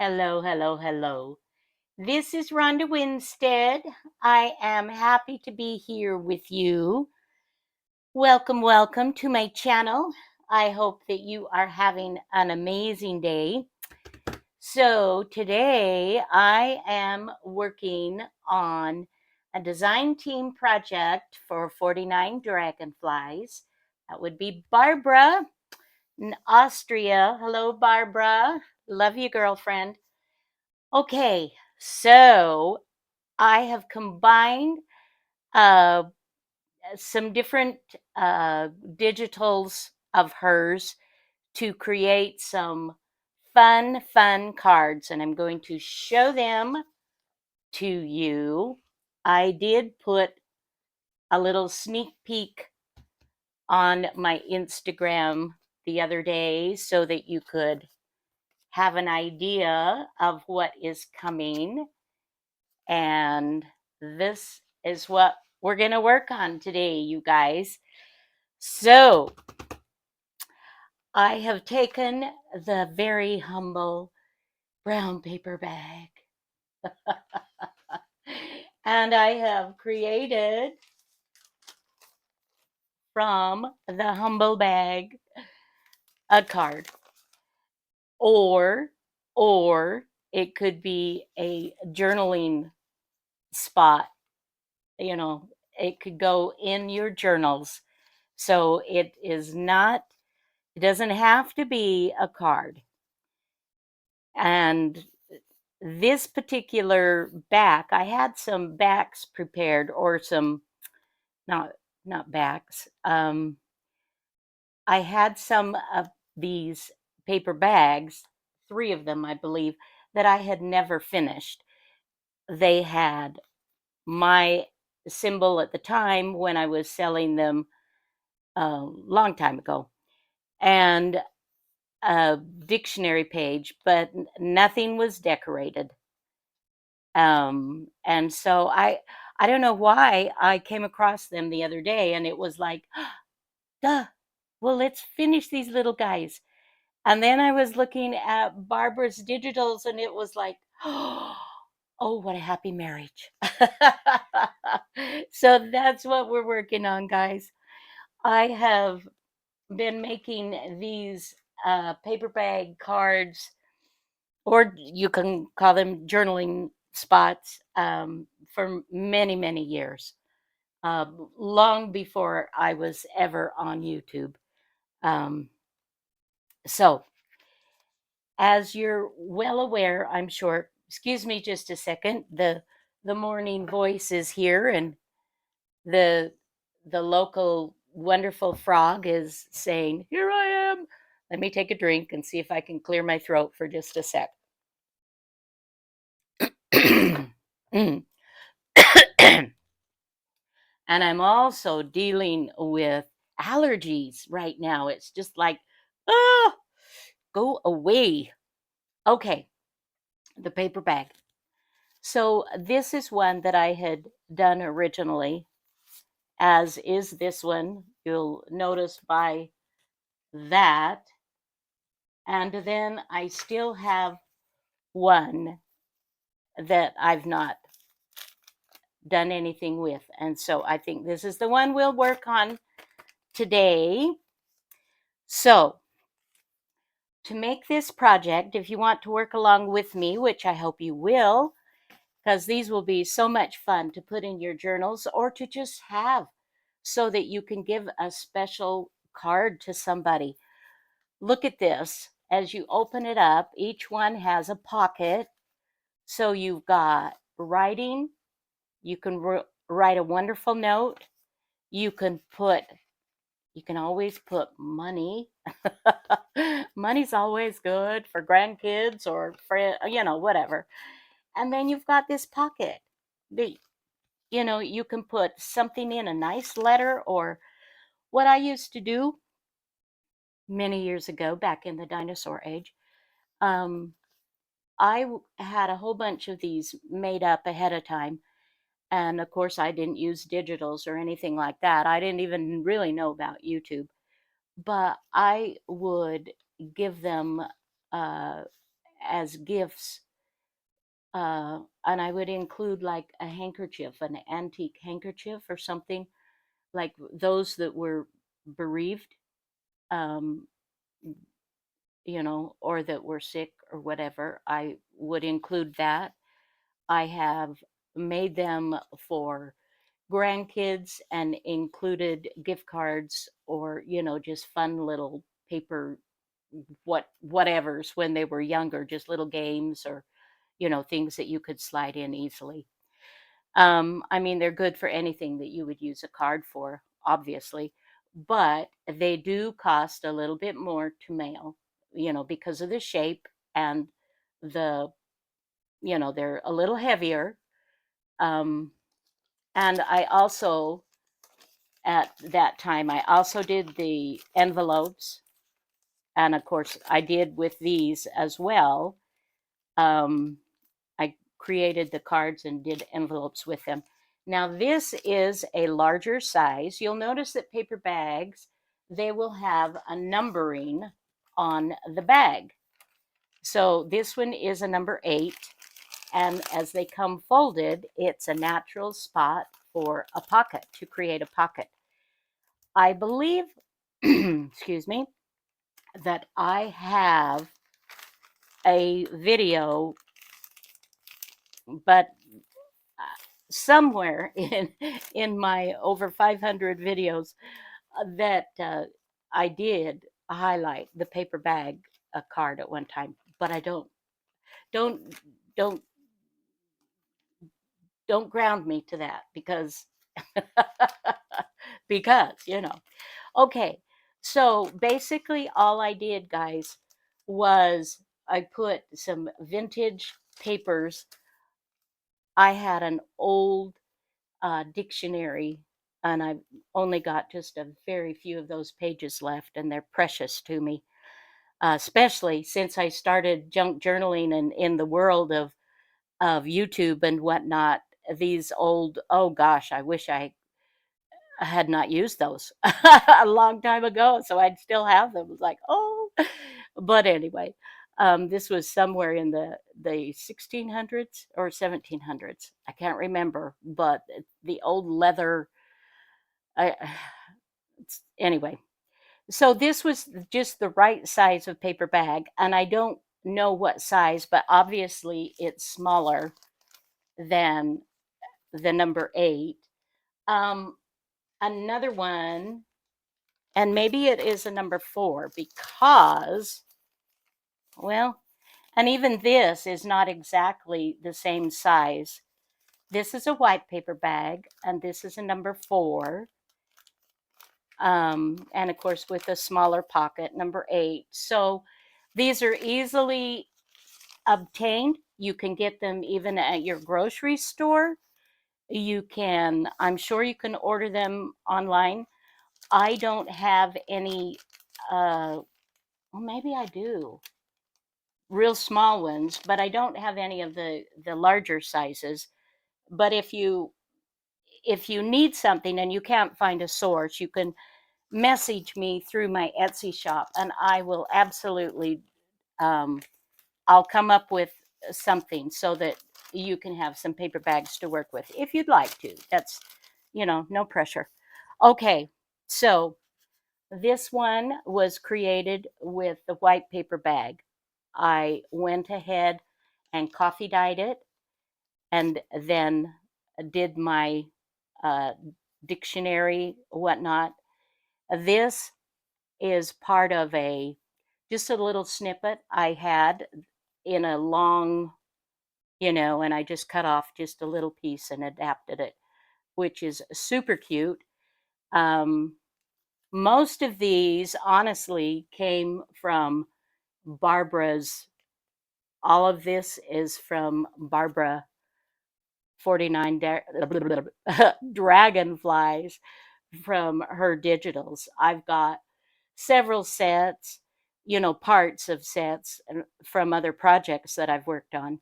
Hello, hello, hello. This is Ronda Winstead. I am happy to be here with you. Welcome, welcome to my channel. I hope that you are having an amazing day. So, today I am working on a design team project for 49 dragonflies. That would be Barbara in Austria. Hello, Barbara. Love you, girlfriend. Okay, so I have combined uh, some different digitals of hers to create some fun cards, and I'm going to show them to you. I did put a little sneak peek on my Instagram the other day so that you could have an idea of what is coming. And this is what we're going to work on today, you guys. So, I have taken the very humble brown paper bag and I have created from the humble bag a card, or or it could be a journaling spot. You know, it could go in your journals. So it is not, it doesn't have to be a card. And this particular back, I had some backs prepared, or some, not not backs. I had some of these paper bags, 3 of them, I believe, that I had never finished. They had my symbol at the time when I was selling them a long time ago, and a dictionary page, but nothing was decorated. And so I don't know why I came across them the other day, and it was like, duh, well, let's finish these little guys. And then I was looking at Barbara's digitals, and it was like, oh, what a happy marriage. So that's what we're working on, guys. I have been making these paper bag cards, or you can call them journaling spots, for many years, long before I was ever on YouTube. Um, so, as you're well aware, I'm sure. Excuse me, just a second. The morning voice is here, and the the local wonderful frog is saying, "Here I am." Let me take a drink and see if I can clear my throat for just a sec. Mm. And I'm also dealing with allergies right now. It's just like, ah, go away. Okay, the paper bag. So this is one that I had done originally, as is this one. You'll notice by that. And then I still have one that I've not done anything with. And so I think this is the one we'll work on today. So, to make this project, if you want to work along with me, which I hope you will, because these will be so much fun to put in your journals or to just have so that you can give a special card to somebody. Look at this. As you open it up, each one has a pocket. So you've got writing. You can write a wonderful note. You can put, you can always put money. Money's always good for grandkids or for, whatever. And then you've got this pocket that, you can put something in, a nice letter, or what I used to do many years ago, back in the dinosaur age. Um, had a whole bunch of these made up ahead of time. And of course, I didn't use digitals or anything like that. I didn't even really know about YouTube. But I would give them uh, as gifts, and I would include like a handkerchief, an antique handkerchief or something, like those that were bereaved, um, or that were sick or whatever. I would include that. I have made them for grandkids and included gift cards, or just fun little paper whatevers when they were younger, just little games, or things that you could slide in easily. I mean, they're good for anything that you would use a card for, obviously, but they do cost a little bit more to mail, because of the shape, and the they're a little heavier. um and I also, at that time, I also did the envelopes, and of course I did with these as well. um I created the cards and did envelopes with them. Now, this is a larger size. You'll notice that paper bags, they will have a numbering on the bag. So this one is a number 8, and as they come folded, it's a natural spot for a pocket, to create a pocket. I believe, excuse me, that I have a video, but somewhere in my over 500 videos, that I did highlight the paper bag card at one time, but I don't don't don't ground me to that, because because okay. So basically all I did, guys, was I put some vintage papers. I had an old dictionary, and I've only got just a very few of those pages left, and they're precious to me, especially since I started junk journaling and in the world of YouTube and whatnot. These old, oh gosh, I wish I had not used those a long time ago, so I'd still have them. It was like, oh, but anyway, this was somewhere in the 1600s or 1700s. I can't remember, but the old leather. I, anyway, so this was just the right size of paper bag, and I don't know what size, but obviously it's smaller than the number 8. Um, Another one, and maybe it is a number 4, because, well, and even this is not exactly the same size. This is a white paper bag, and this is a number 4. And of course, with a smaller pocket, number 8. So these are easily obtained. You can get them even at your grocery store. You can, I'm sure you can order them online. I don't have any, well, maybe I do, real small ones, but I don't have any of the larger sizes. But if you need something and you can't find a source, you can message me through my Etsy shop, and I will absolutely, um, I'll come up with something so that you can have some paper bags to work with if you'd like to. That's, no pressure. Okay, so this one was created with the white paper bag. I went ahead and coffee dyed it, and then did my uh, dictionary, whatnot. This is part of just a little snippet I had in a long, and I just cut off just a little piece and adapted it, which is super cute. Um, most of these, honestly, came from Barbara's. All of this is from Barbara 49 dragonflies, from her digitals. I've got several sets, parts of sets from other projects that I've worked on.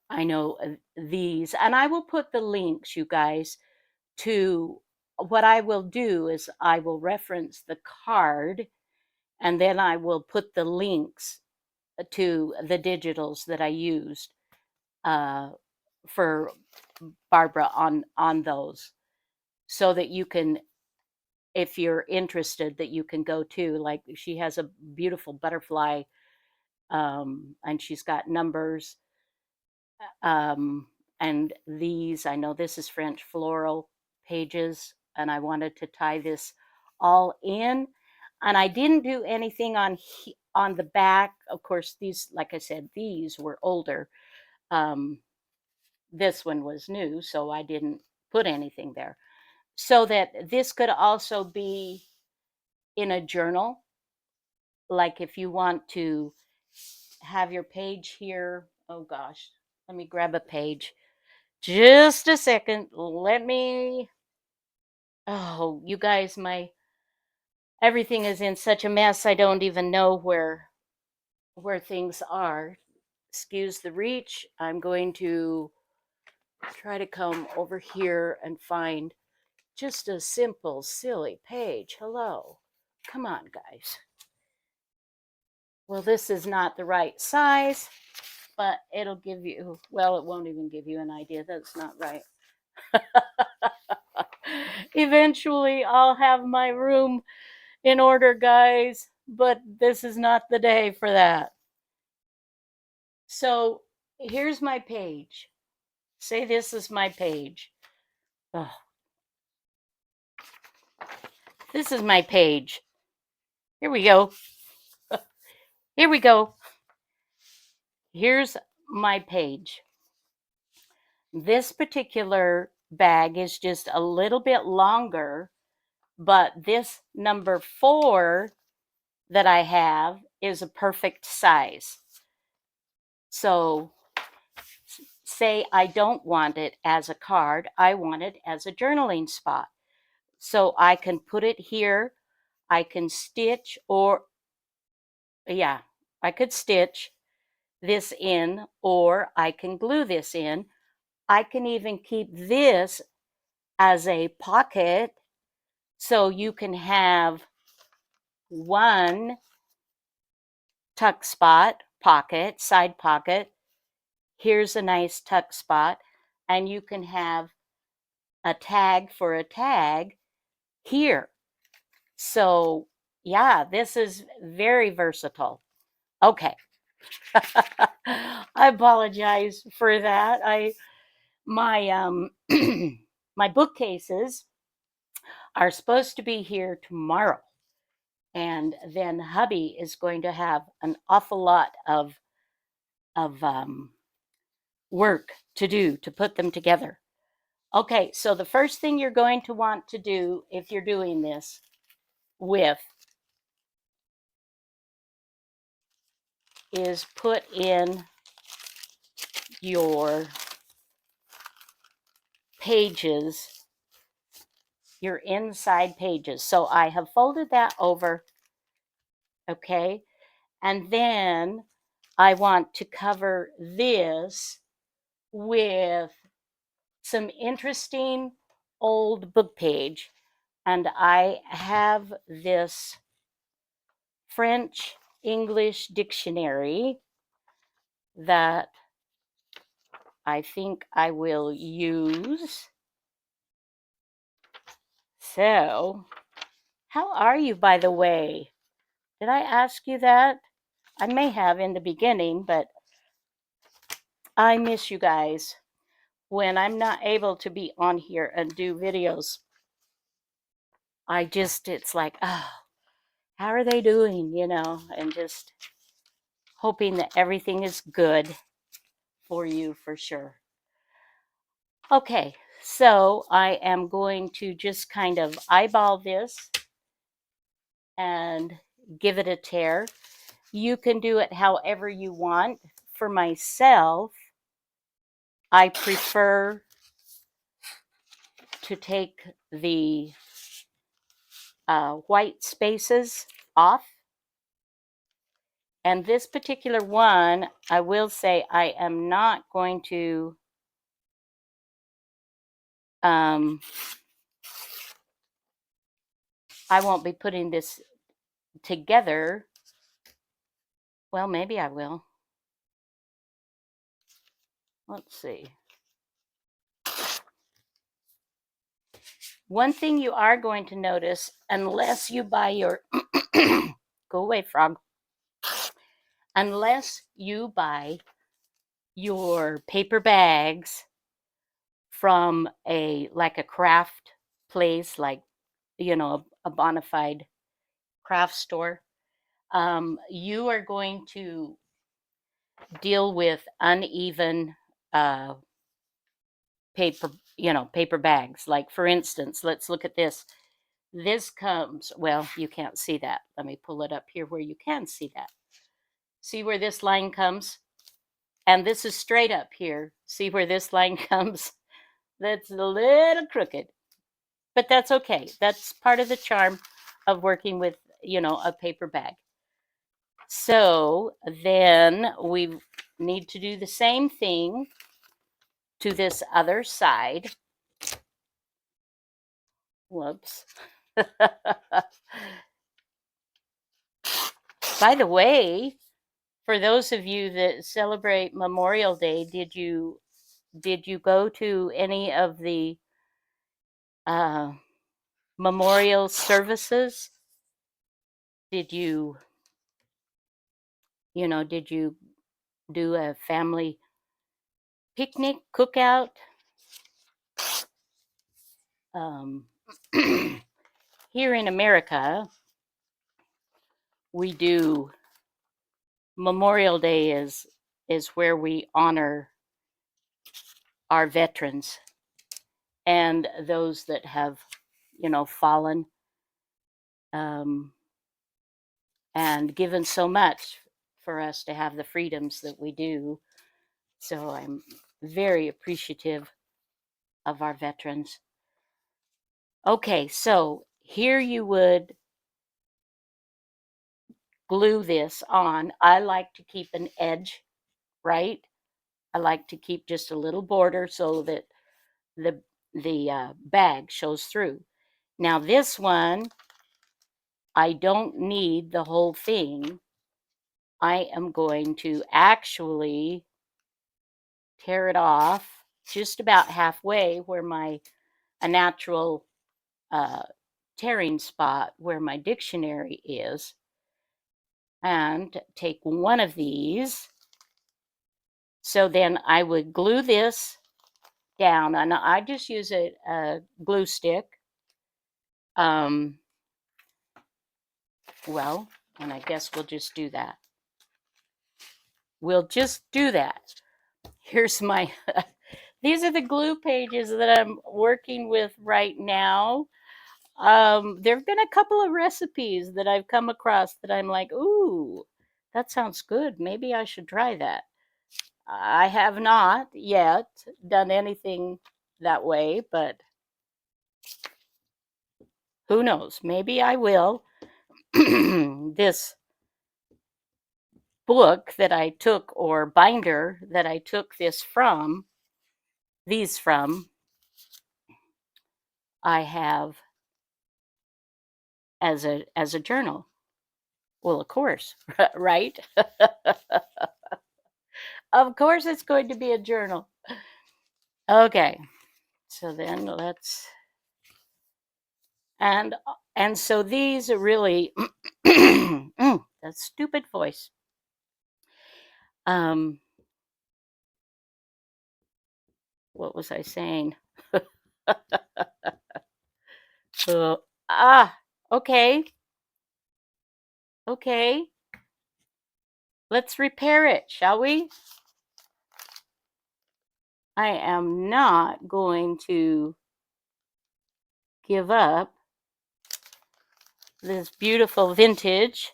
I know these, and I will put the links, you guys, to what I will do is I will reference the card, and then I will put the links to the digitals that I used uh, for Barbara on those, so that you can, if you're interested, that you can go to. Like she has a beautiful butterfly, and she's got numbers. Um, and these, I know this is French floral pages, and I wanted to tie this all in. And I didn't do anything on the back. Of course, these, like I said, these were older. Um, this one was new, so I didn't put anything there. So that this could also be in a journal, like if you want to have your page here. Oh gosh, let me grab a page. Just a second. Let me. Oh, you guys, my everything is in such a mess. I don't even know where things are. Excuse the reach. I'm going to try to come over here and find just a simple, silly page. Hello. Come on, guys. Well, this is not the right size, but it'll give you, well, it won't even give you an idea. That's not right. Eventually, I'll have my room in order, guys, but this is not the day for that. So here's my page. Say this is my page. Oh, this is my page. Here we go. Here we go. Here's my page. This particular bag is just a little bit longer, but this number 4 that I have is a perfect size. So say I don't want it as a card, I want it as a journaling spot. So I can put it here, I can stitch, or yeah, I could stitch this in, or I can glue this in. I can even keep this as a pocket, so you can have one tuck spot, pocket, side pocket. Here's a nice tuck spot, and you can have a tag for a tag here. So, yeah, this is very versatile. Okay. I apologize for that. I my my bookcases are supposed to be here tomorrow, and then hubby is going to have an awful lot of work to do to put them together. Okay, so the first thing you're going to want to do if you're doing this with is put in your pages, your inside pages. So I have folded that over, okay? And then I want to cover this with some interesting old book page. And I have this French English dictionary that I think I will use. So, how are you, by the way? Did I ask you that? I may have in the beginning, but I miss you guys when I'm not able to be on here and do videos. It's like, oh, how are they doing? And just hoping that everything is good for you for sure. Okay, so I am going to just kind of eyeball this and give it a tear. You can do it however you want. For myself, I prefer to take the white spaces off. And this particular one, I will say I am not going to I won't be putting this together Well, maybe I will. Let's see. One thing you are going to notice, unless you buy your go away, frog. Unless you buy your paper bags from a craft place, like a bona fide craft store, you are going to deal with uneven uh, paper paper bags. Like, for instance, let's look at this. This comes, well, you can't see that. Let me pull it up here where you can see that. See where this line comes? And this is straight up here. See where this line comes? That's a little crooked, but that's okay. That's part of the charm of working with, a paper bag. So then we need to do the same thing to this other side. Whoops. By the way, for those of you that celebrate Memorial Day, did you go to any of the uh, memorial services? Did you did you do a family picnic, cookout? Um, here in America, we do Memorial Day is where we honor our veterans and those that have, fallen um, and given so much for us to have the freedoms that we do. So I'm very appreciative of our veterans. Okay, so here you would glue this on. I like to keep an edge, right? I like to keep just a little border so that the bag shows through. Now this one, I don't need the whole thing. I am going to actually tear it off just about halfway where a natural uh, tearing spot where my dictionary is, and take one of these. So then I would glue this down, and I just use a glue stick. Well, and I guess we'll just do that. We'll just do that. Here's my, these are the glue pages that I'm working with right now. There have been a couple of recipes that I've come across that I'm like, ooh, that sounds good. Maybe I should try that. I have not yet done anything that way, but who knows? Maybe I will. This book that I took, or binder that I took these from, I have as a journal. Well, of course, right? Of course it's going to be a journal. Okay. So then let's and so these are really that stupid voice. What was I saying? Okay. Okay. Let's repair it, shall we? I am not going to give up this beautiful vintage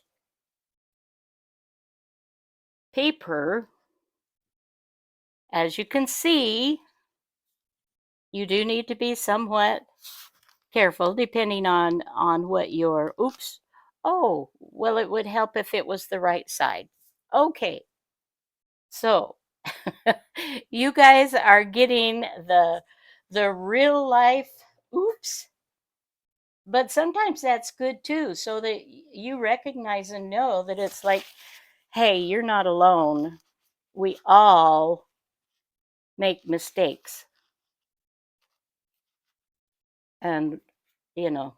paper. As you can see, you do need to be somewhat careful depending on what your, oops. Oh, well, it would help if it was the right side. Okay. So, you guys are getting the real life, oops. But sometimes that's good too, so that you recognize and know that it's like, hey, you're not alone. We all make mistakes. And, you know,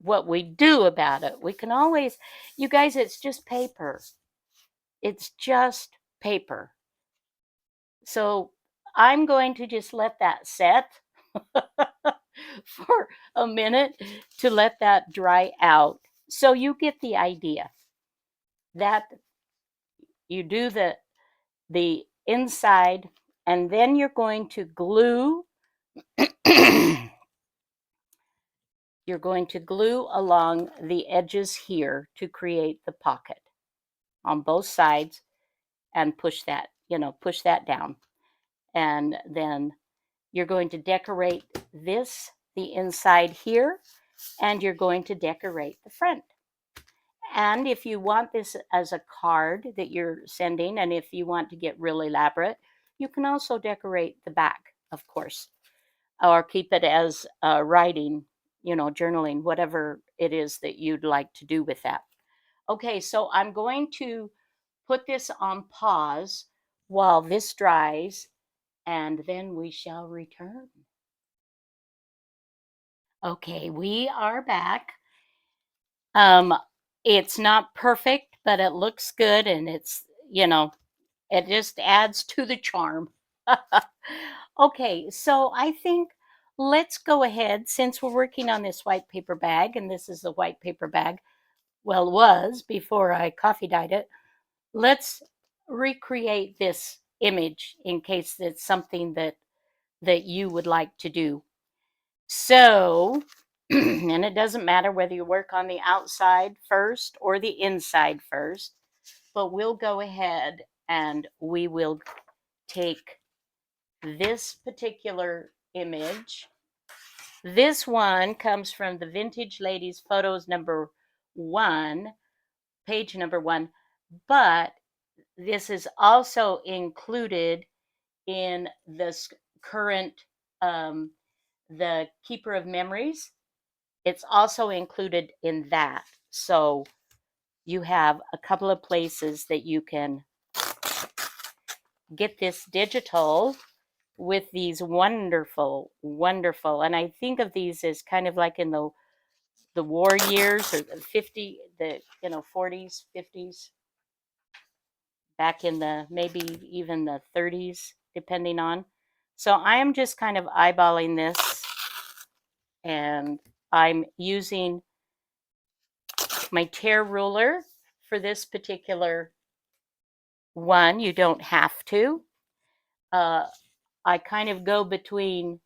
what we do about it, we can always, you guys, it's just paper. It's just paper. So I'm going to just let that set for a minute to let that dry out. So you get the idea that you do the inside, and then you're going to glue you're going to glue along the edges here to create the pocket on both sides, and push that down. And then you're going to decorate the inside here, and you're going to decorate the front. And if you want this as a card that you're sending, and if you want to get real elaborate, you can also decorate the back, of course, or keep it as writing, journaling, whatever it is that you'd like to do with that. Okay, so I'm going to put this on pause while this dries, and then we shall return. Okay, we are back. Um, it's not perfect, but it looks good, and it just adds to the charm. Okay, so I think let's go ahead, since we're working on this white paper bag, and this is the white paper bag, well, was before I coffee dyed it. Let's recreate this image in case it's something that you would like to do. So, and it doesn't matter whether you work on the outside first or the inside first, but we'll go ahead and we will take this particular image. This one comes from the Vintage Ladies Photos number 1, page number 1, but this is also included in this current, the Keeper of Memories. It's also included in that. So you have a couple of places that you can get this digital with these wonderful, wonderful, and I think of these as kind of like in the war years, or the 40s, 50s, back in the maybe even the 30s, depending on. So I am just kind of eyeballing this, and I'm using my tear ruler for this particular one. You don't have to. I kind of go between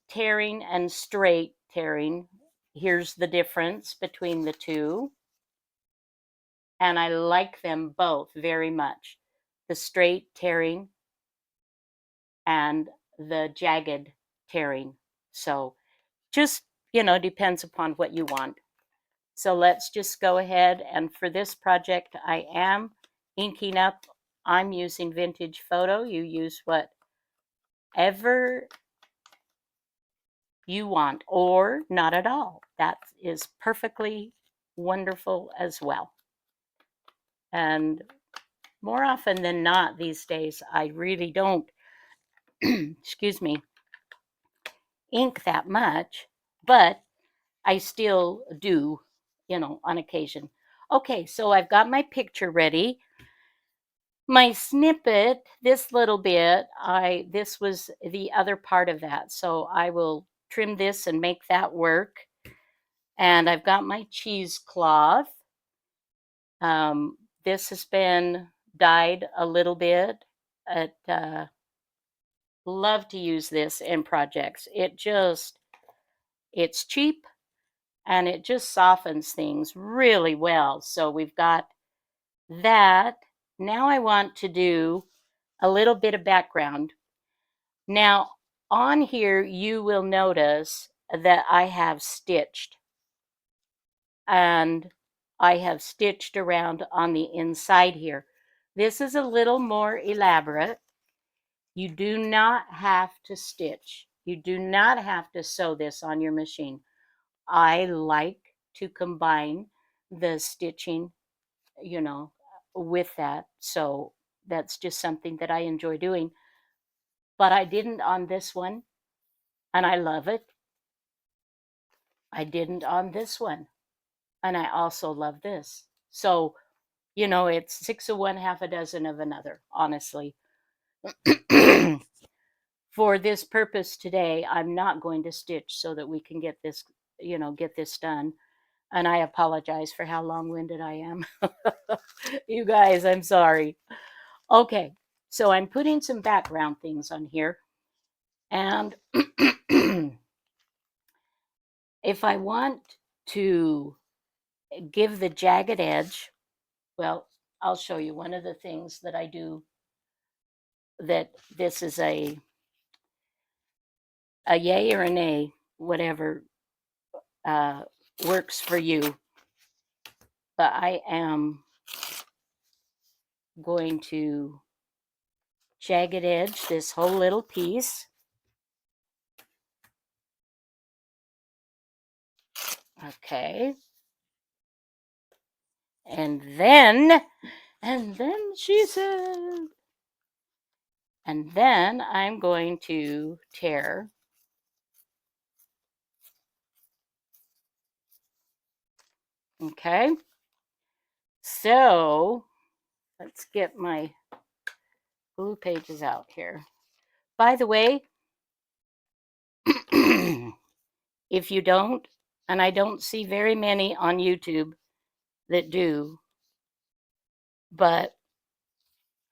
tearing and straight tearing. Here's the difference between the two. And I like them both very much. The straight tearing and the jagged tearing. So just, depends upon what you want. So let's just go ahead, and for this project, I am inking up. I'm using Vintage Photo. You use whatever you want, or not at all. That is perfectly wonderful as well. And more often than not these days, I really don't, excuse me, ink that much, but I still do, on occasion. Okay, so I've got my picture ready. My snippet, this little bit, this was the other part of that. So I will trim this and make that work. And I've got my cheesecloth. This has been dyed a little bit. Love to use this in projects. It's cheap, and it just softens things really well. So we've got that. Now I want to do a little bit of background. Now on here, you will notice that I have stitched, and I have stitched around on the inside here. This is a little more elaborate. You do not have to stitch. You do not have to sew this on your machine. I like to combine the stitching you know, with that. So that's just something that I enjoy doing. But I didn't on this one, and I love it. I didn't on this one, and I also love this. So, it's six of one, half a dozen of another, honestly. For this purpose today, I'm not going to stitch so that we can get this, get this done. And I apologize for how long-winded I am. You guys, I'm sorry. Okay, so I'm putting some background things on here. And if I want to give the jagged edge, well, I'll show you one of the things that I do, that this is a yay or a nay, whatever uh, works for you. But I am going to jagged edge this whole little piece. Okay. And then she said, and then I'm going to tear. Okay. So let's get my glue pages out here. By the way, if you don't, and I don't see very many on YouTube that do, but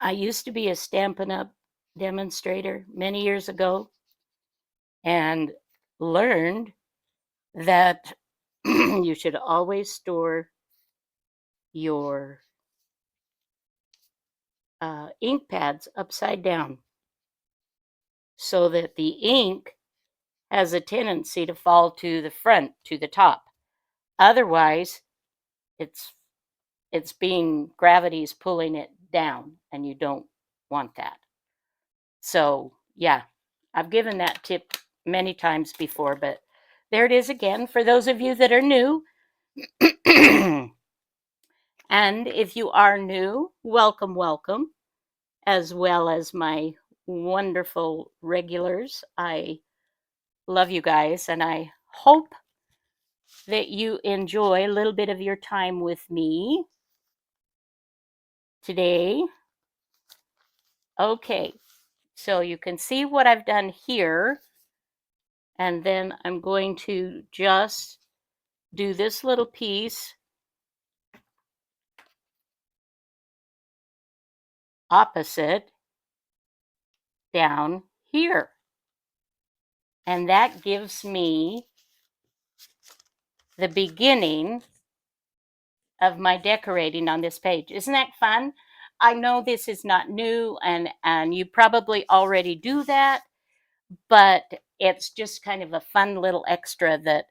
I used to be a Stampin' Up! Demonstrator many years ago and learned that you should always store your ink pads upside down so that the ink has a tendency to fall to the front, to the top. Otherwise, it's gravity's pulling it down, and you don't want that. So yeah, I've given that tip many times before, but there it is again for those of you that are new. And if you are new, welcome, welcome, as well as my wonderful regulars. I love you guys, and I hope that you enjoy a little bit of your time with me today. Okay, so you can see what I've done here, and then I'm going to just do this little piece opposite down here. And that gives me the beginning of my decorating on this page. Isn't that fun? I know this is not new, and you probably already do that, but it's just kind of a fun little extra that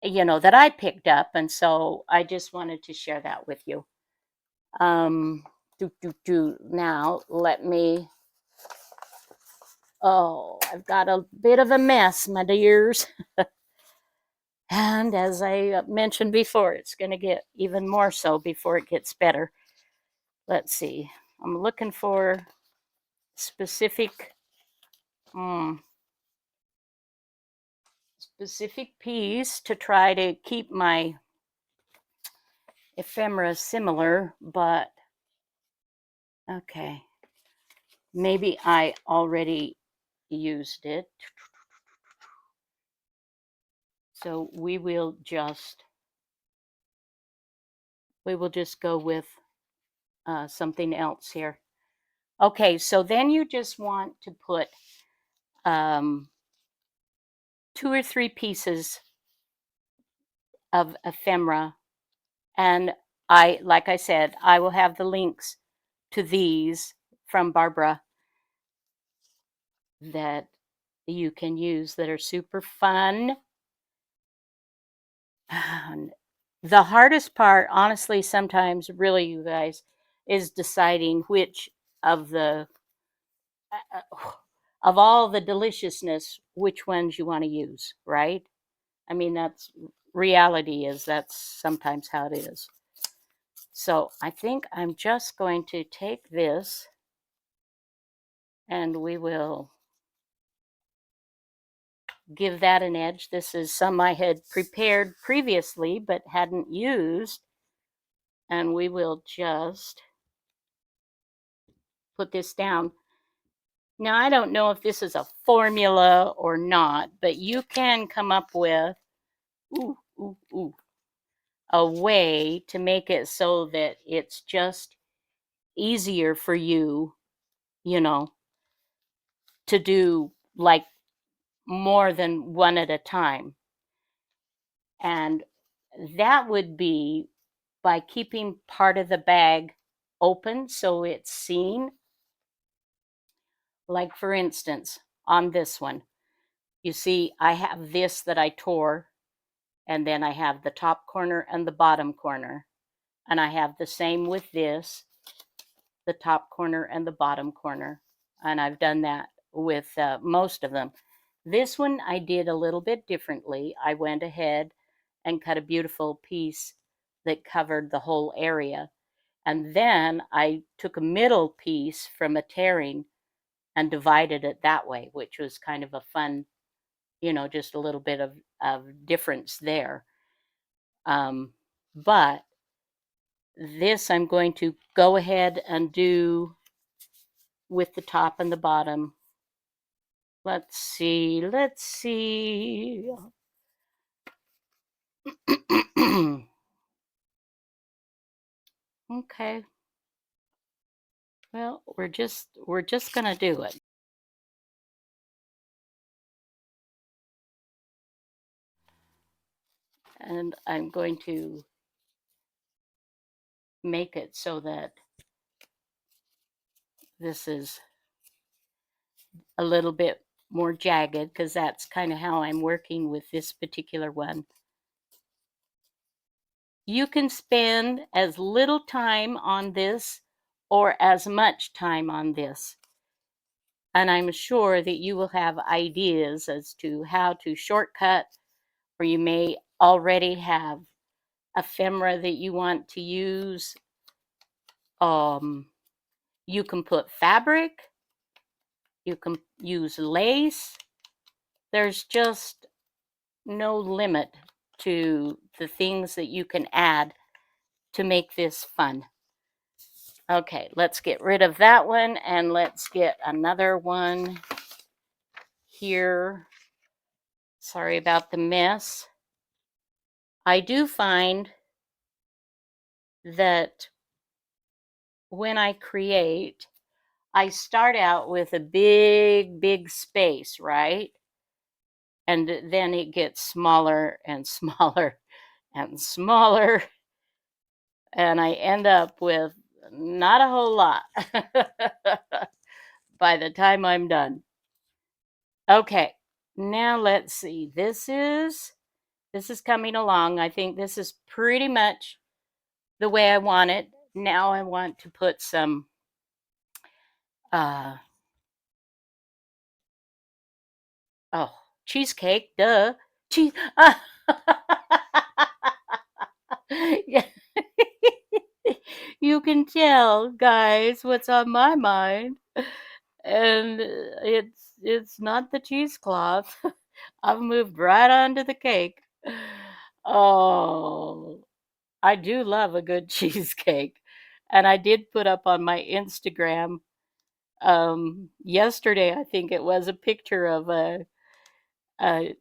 that I picked up, and so I just wanted to share that with you. Now let me. Oh, I've got a bit of a mess, my dears. And as I mentioned before, it's going to get even more so before it gets better. Let's see. I'm looking for specific piece to try to keep my ephemera similar, but okay. Maybe I already used it. So we will just go with something else here. Okay, so then you just want to put 2 or 3 pieces of ephemera, and like I said, I will have the links to these from Barbara that you can use that are super fun. And the hardest part, honestly, sometimes, really, you guys, is deciding which of the of all the deliciousness, which ones you want to use, right? I mean, that's reality, is that's sometimes how it is. So I think I'm just going to take this and we will give that an edge. This is some I had prepared previously but hadn't used. And we will just put this down. Now, I don't know if this is a formula or not, but you can come up with a way to make it so that it's just easier for you, you know, to do like more than one at a time. And that would be by keeping part of the bag open so it's seen. Like, for instance, on this one, you see I have this that I tore, and then I have the top corner and the bottom corner. And I have the same with this, the top corner and the bottom corner. And I've done that with most of them. This one I did a little bit differently. I went ahead and cut a beautiful piece that covered the whole area. And then I took a middle piece from a tearing and divided it that way, which was kind of a fun, just a little bit of difference there. But this I'm going to go ahead and do with the top and the bottom. Let's see. Okay. Well, we're just gonna do it. And I'm going to make it so that this is a little bit more jagged, because that's kind of how I'm working with this particular one. You can spend as little time on this or as much time on this. And I'm sure that you will have ideas as to how to shortcut, or you may already have ephemera that you want to use. You can put fabric, you can use lace. There's just no limit to the things that you can add to make this fun. Okay, let's get rid of that one and let's get another one here. Sorry about the mess. I do find that when I create, I start out with a big space, right? And then it gets smaller and smaller and smaller. And I end up with not a whole lot by the time I'm done. Okay, now let's see. This is coming along. I think this is pretty much the way I want it. Now I want to put some cheesecake, duh. Cheese. Yeah. You can tell, guys, what's on my mind. And it's not the cheesecloth. I've moved right on to the cake. Oh, I do love a good cheesecake. And I did put up on my Instagram yesterday, I think it was, a picture of a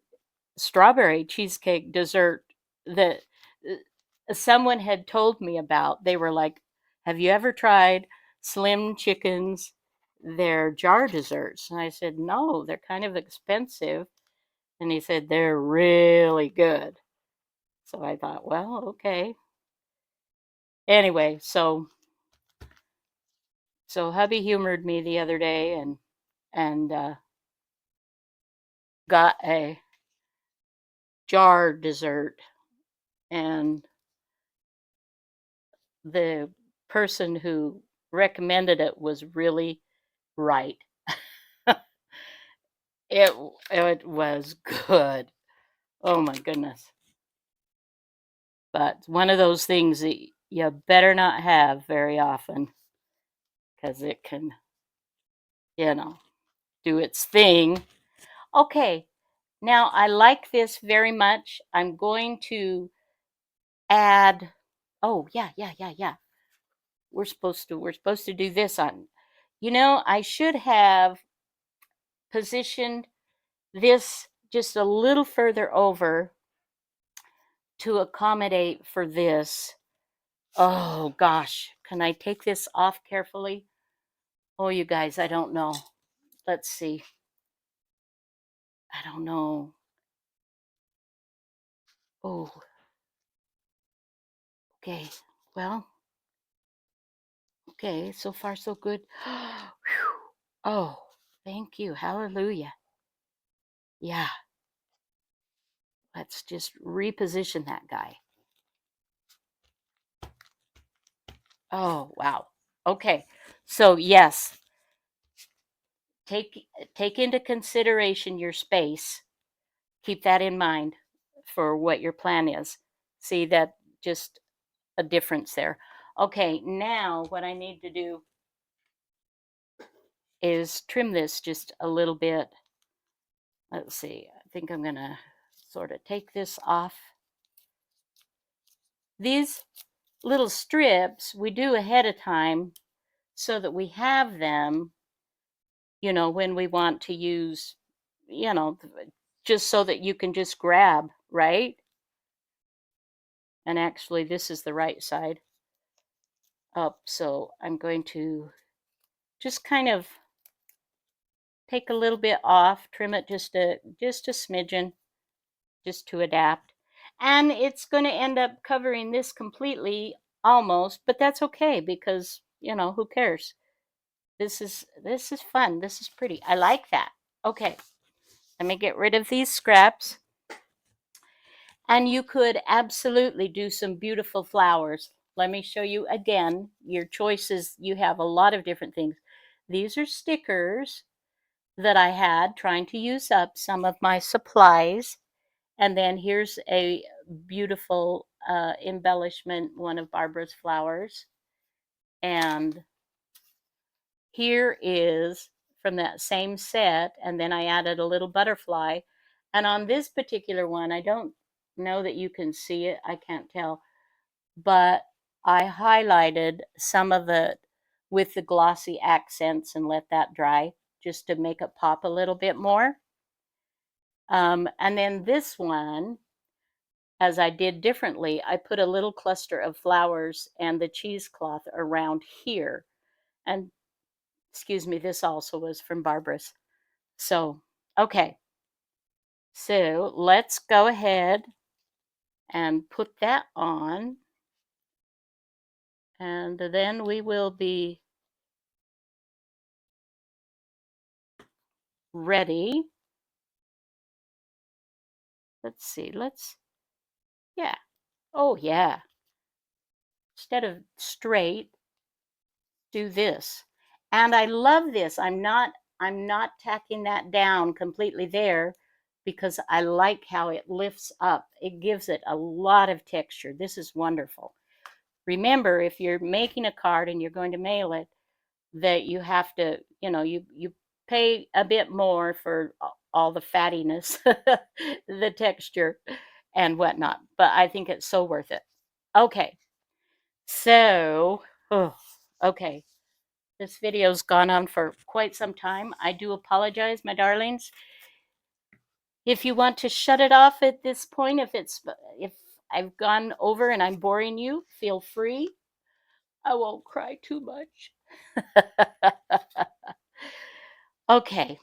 strawberry cheesecake dessert that someone had told me about. They were like, "Have you ever tried Slim Chicken's, their jar desserts?" And I said, "No, they're kind of expensive." And he said, "They're really good." So I thought, well, okay. Anyway, so hubby humored me the other day and got a jar dessert, and the person who recommended it was really right. It was good. Oh my goodness. But one of those things that you better not have very often because it can, you know, do its thing. Okay, now I like this very much. I'm going to add, oh yeah, yeah. We're supposed to do this on. I should have positioned this just a little further over to accommodate for this. Oh gosh, can I take this off carefully? Oh, you guys, I don't know. Let's see. I don't know. Oh, okay. Well, okay. So far, so good. Whew. Oh, thank you. Hallelujah. Yeah. Let's just reposition that guy. Oh, wow. Okay. So, yes, take take into consideration your space. Keep that in mind for what your plan is. See that just a difference there. Okay, now what I need to do is trim this just a little bit. Let's see. I think I'm going to sort of take this off. These little strips we do ahead of time so that we have them, when we want to use, you know, just so that you can just grab, right? And actually, this is the right side up. So I'm going to just kind of take a little bit off, trim it just a smidgen, just to adapt. And it's going to end up covering this completely almost, but that's okay because, who cares? This is fun. This is pretty. I like that. Okay. Let me get rid of these scraps. And you could absolutely do some beautiful flowers. Let me show you again your choices. You have a lot of different things. These are stickers that I had trying to use up some of my supplies. And then here's a beautiful embellishment, one of Barbara's flowers. And here is from that same set. And then I added a little butterfly. And on this particular one, I don't know that you can see it. I can't tell. But I highlighted some of it with the glossy accents and let that dry just to make it pop a little bit more. And then this one, as I did differently, I put a little cluster of flowers and the cheesecloth around here. And excuse me, this also was from Barbara's. So, okay. So let's go ahead and put that on. And then we will be ready. Let's see. Yeah. Oh, yeah. Instead of straight, do this. And I love this. I'm not tacking that down completely there because I like how it lifts up. It gives it a lot of texture. This is wonderful. Remember, if you're making a card and you're going to mail it, that you have to, you pay a bit more for all the fattiness, the texture and whatnot. But I think it's so worth it. Okay. So, oh, okay. This video's gone on for quite some time. I do apologize, my darlings. If you want to shut it off at this point, if I've gone over and I'm boring you, feel free. I won't cry too much. Okay.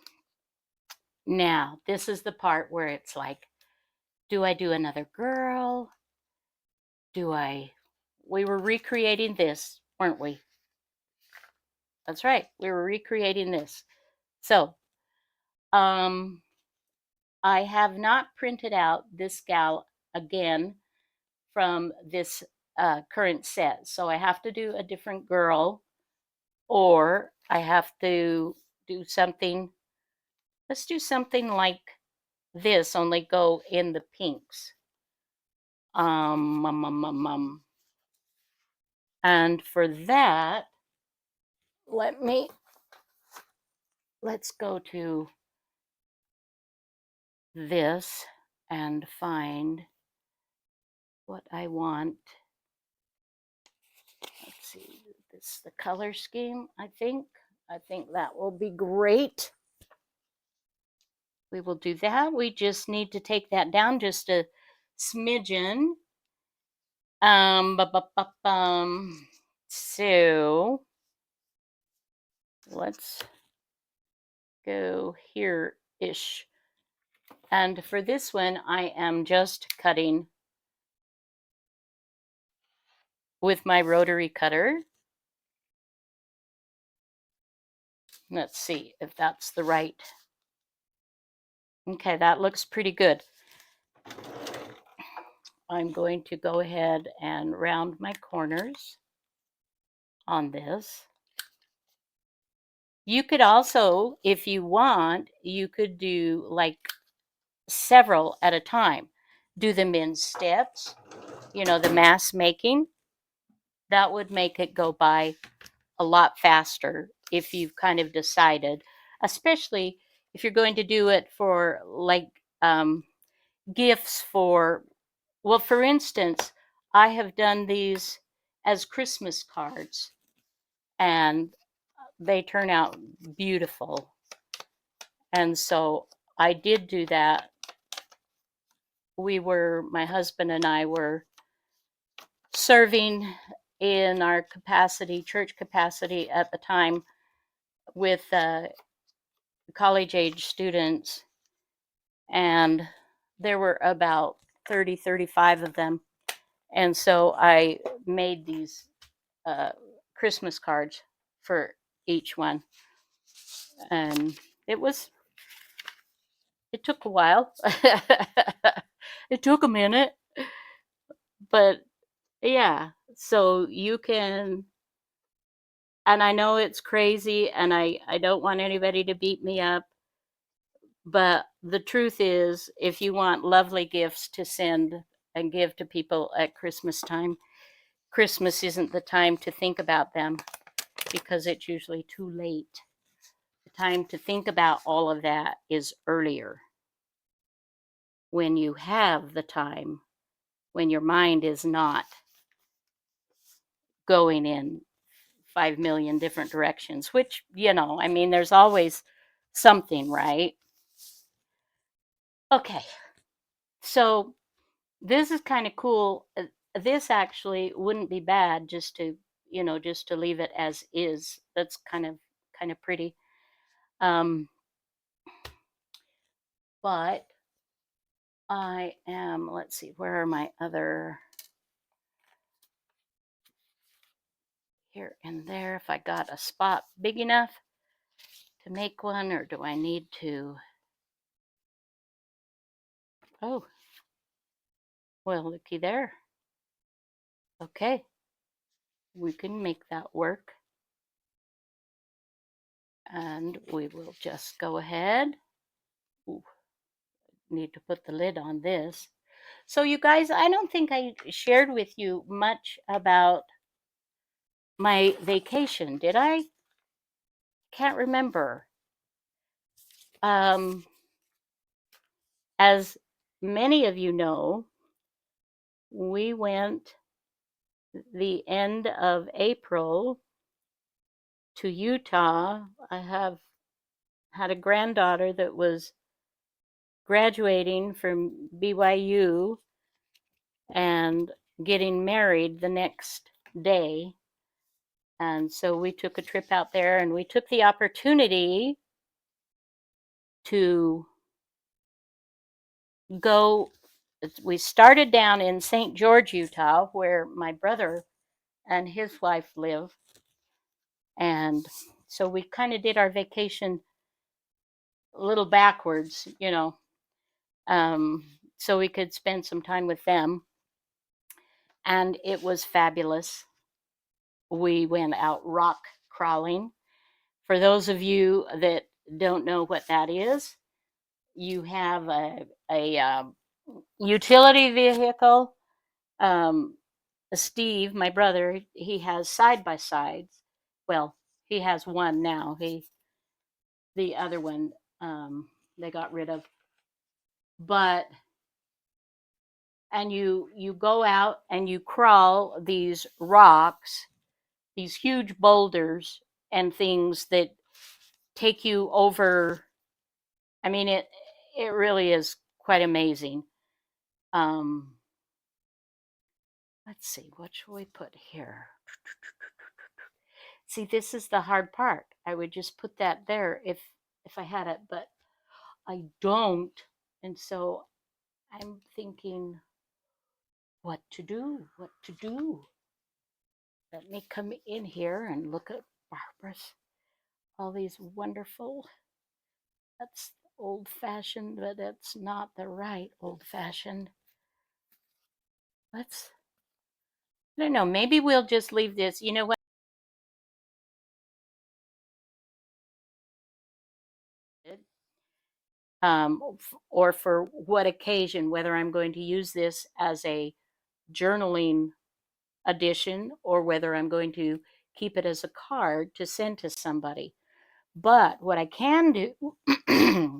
Now, this is the part where it's like, do I do another girl? We were recreating this, weren't we? That's right. We were recreating this. So, I have not printed out this gal again from this current set. So I have to do a different girl, or I have to do something. Let's do something like this, only go in the pinks. And for that, let's go to this and find what I want. Let's see, this is the color scheme, I think. I think that will be great. We will do that. We just need to take that down just a smidgen. So let's go here-ish. And for this one, I am just cutting with my rotary cutter. Let's see if that's the right. Okay, that looks pretty good. I'm going to go ahead and round my corners on this. You could also, if you want, you could do like several at a time. Do them in steps, you know, the mass making. That would make it go by a lot faster if you've kind of decided, especially if you're going to do it for like gifts for, well, for instance, I have done these as Christmas cards and they turn out beautiful. And so I did do that. My husband and I were serving in our church capacity at the time with college age students. And there were about 30, 35 of them. And so I made these Christmas cards for each one. And it took a while. It took a minute. But yeah, so you can, and I know it's crazy, and I don't want anybody to beat me up, but the truth is, if you want lovely gifts to send and give to people at Christmas time, Christmas isn't the time to think about them because it's usually too late. The time to think about all of that is earlier, when you have the time, when your mind is not going in 5 million different directions, which, I mean, there's always something, right? Okay, so this is kind of cool. This actually wouldn't be bad just to, just to leave it as is. That's kind of pretty. But let's see, where are my other, here and there, if I got a spot big enough to make one, or do I need to, oh, well, looky there. Okay, we can make that work. And we will just go ahead. Ooh, need to put the lid on this. So you guys, I don't think I shared with you much about my vacation, did I? Can't remember. As many of you know, we went the end of April to Utah. I have had a granddaughter that was graduating from BYU and getting married the next day. And so we took a trip out there, and we took the opportunity to go. We started down in St. George, Utah, where my brother and his wife live. And so we kind of did our vacation a little backwards, so we could spend some time with them. And it was fabulous. We went out rock crawling. For those of you that don't know what that is, you have a utility vehicle Steve, my brother, he has side by sides. Well, he has one now. The other one, they got rid of. But and you go out and you crawl these rocks, these huge boulders and things that take you over. I mean, it really is quite amazing. Um, let's see, what shall we put here? See, this is the hard part. I would just put that there if I had it, but I don't. And so I'm thinking what to do, what to do. Let me come in here and look at Barbara's, all these wonderful, that's old fashioned, but that's not the right old fashioned. Let's, I don't know, maybe we'll just leave this. You know what? Or for what occasion, whether I'm going to use this as a journaling edition or whether I'm going to keep it as a card to send to somebody. But what I can do,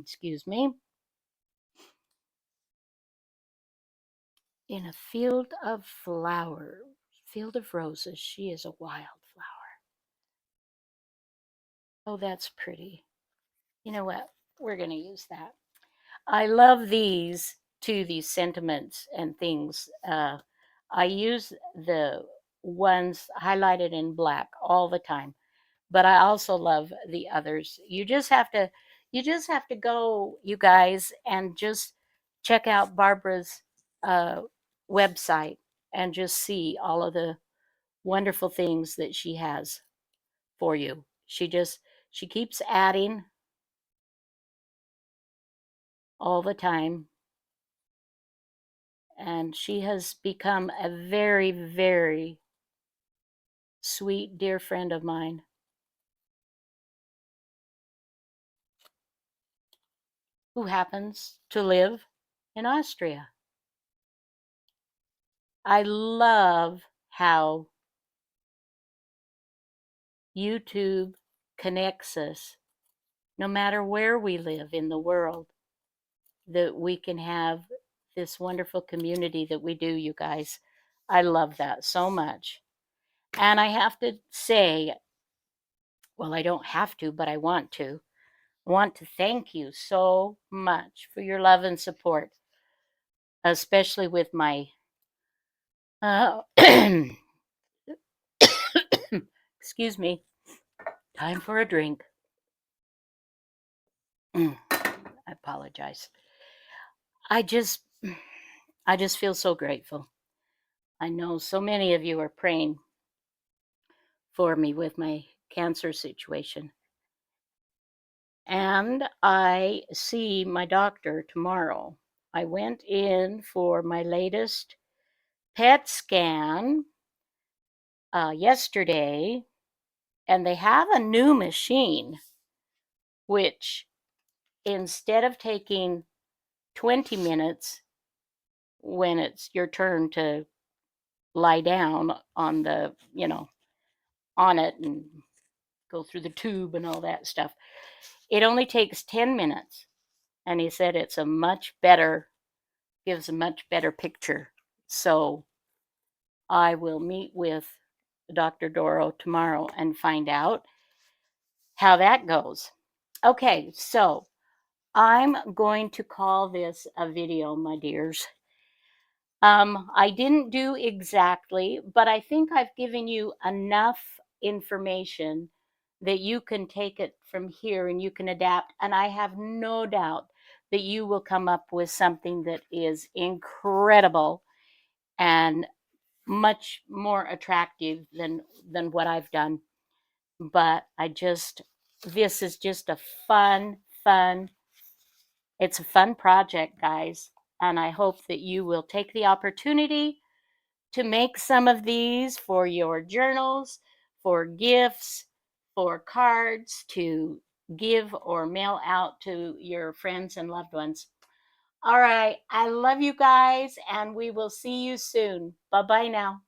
excuse me, in a field of flowers, field of roses, she is a wildflower. Oh, that's pretty. You know what? We're going to use that. I love these too, these sentiments and things. I use the ones highlighted in black all the time, but I also love the others. You just have to go, you guys, and just check out Barbara's uh, website and just see all of the wonderful things that she has for you. She keeps adding all the time, and she has become a very, very sweet, dear friend of mine who happens to live in Austria. I love how YouTube connects us no matter where we live in the world, that we can have this wonderful community that we do, you guys. I love that so much. And I have to say, well, I don't have to, but I want to. I want to thank you so much for your love and support, especially with my excuse me, time for a drink. I apologize. I just I just feel so grateful. I know so many of you are praying for me with my cancer situation. And I see my doctor tomorrow. I went in for my latest PET scan yesterday, and they have a new machine which, instead of taking 20 minutes when it's your turn to lie down on the, on it and go through the tube and all that stuff, it only takes 10 minutes. And he said it's a much better, gives a much better picture. So I will meet with Dr. Doro tomorrow and find out how that goes. Okay, so I'm going to call this a video, my dears. I didn't do exactly, but I think I've given you enough information that you can take it from here and you can adapt. And I have no doubt that you will come up with something that is incredible and much more attractive than what I've done. But this is just a fun, it's a fun project, guys. And I hope that you will take the opportunity to make some of these for your journals, for gifts, for cards to give or mail out to your friends and loved ones. All right. I love you guys, and we will see you soon. Bye bye now.